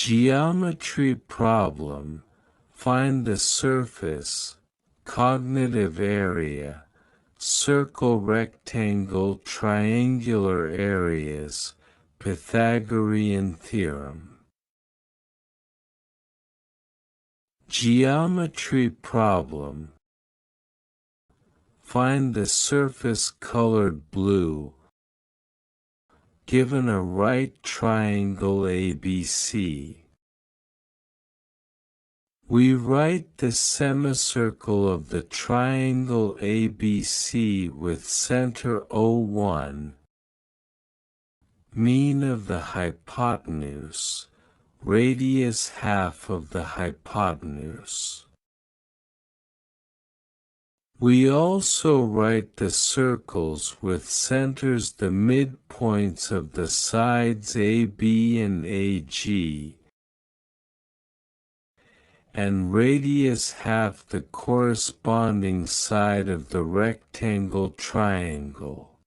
Geometry problem. Find the surface, cognitive area, circle, rectangle, triangular areas, Pythagorean theorem. Geometry problem. Find the surface colored blue, given a right triangle ABC. We write the semicircle of the triangle ABC with center O1, mean of the hypotenuse, radius half of the hypotenuse. We also write the circles with centers the midpoints of the sides AB and AG, and radius half the corresponding side of the rectangle triangle.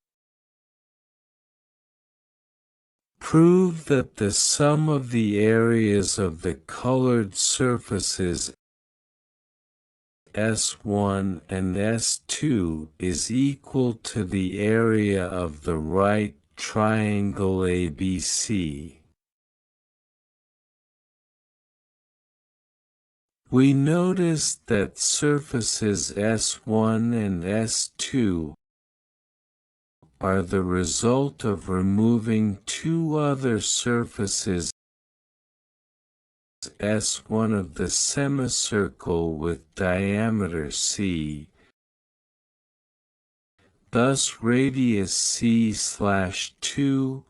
Prove that the sum of the areas of the colored surfaces S1 and S2 is equal to the area of the right triangle ABC. We notice that surfaces S1 and S2 are the result of removing two other surfaces S1 of the semicircle with diameter C. Thus radius C/2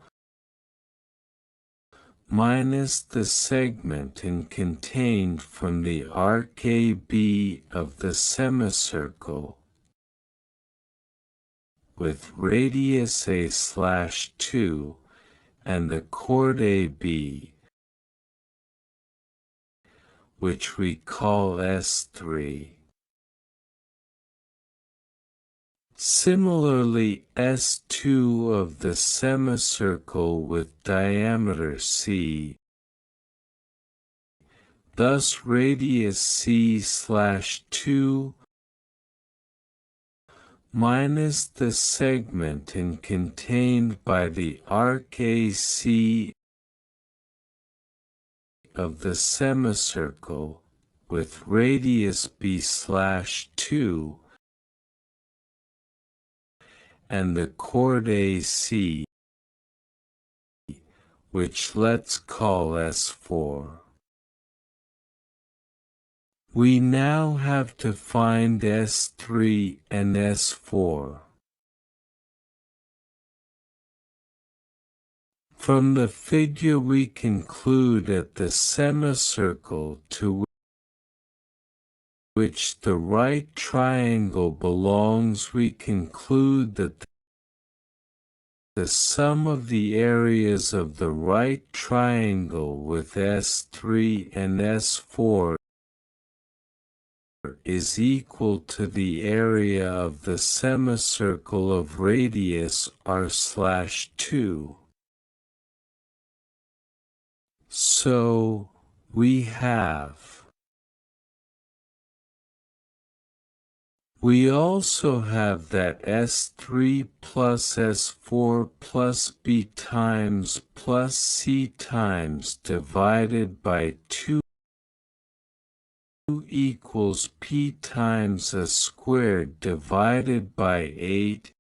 minus the segment contained from the arc AB of the semicircle with radius A/2 and the chord AB, which we call S3. Similarly, S2 of the semicircle with diameter C, thus radius C/2 minus the segment contained by the arc AC of the semicircle with radius B/2 and the chord AC, which let's call S4. We now have to find S3 and S4. From the figure we conclude that the semicircle to which the right triangle belongs, we conclude that the sum of the areas of the right triangle with S3 and S4 is equal to the area of the semicircle of radius R/2. So, we also have that S3 plus S4 plus B times plus C times divided by 2 equals P times A squared divided by 8,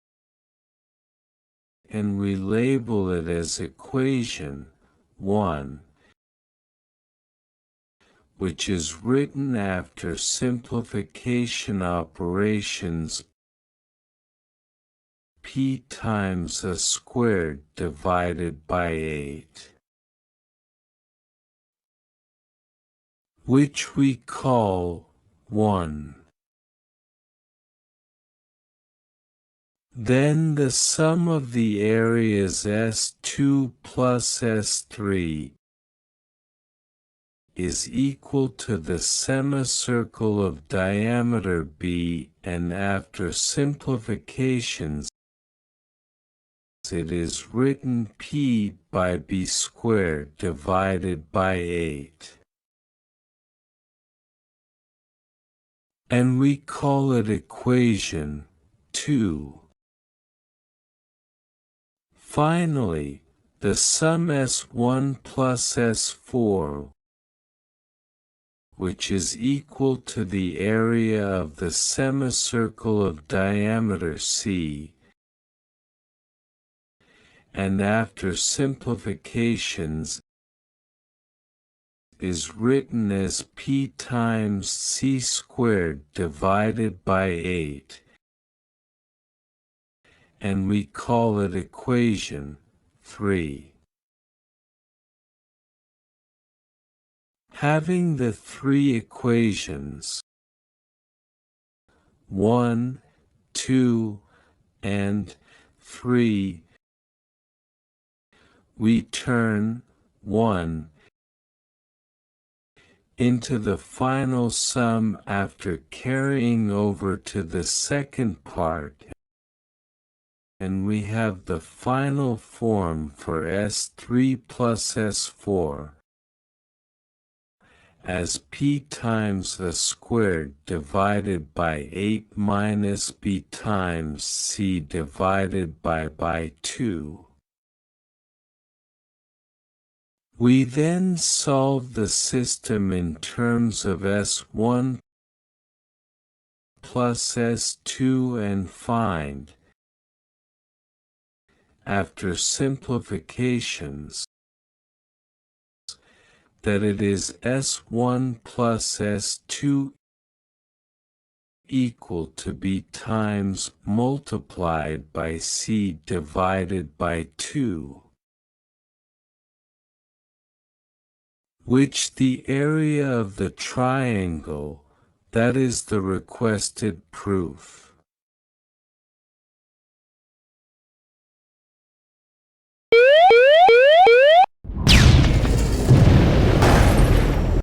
and we label it as equation 1. Which is written after simplification operations P times A squared divided by 8, which we call 1. Then the sum of the areas S2 plus S3 is equal to the semicircle of diameter B, and after simplifications it is written P by B squared divided by 8. And we call it equation 2. Finally, the sum S1 plus S4, which is equal to the area of the semicircle of diameter C, and after simplifications is written as P times C squared divided by 8, and we call it equation 3. Having the three equations 1, 2, and 3, we turn 1 into the final sum after carrying over to the second part, and we have the final form for S3 plus S4 as P times the squared divided by 8 minus B times C divided by 2. We then solve the system in terms of S1 plus S2 and find, after simplifications, that it is S1 plus S2 equal to B times multiplied by C divided by 2, which the area of the triangle, that is the requested proof.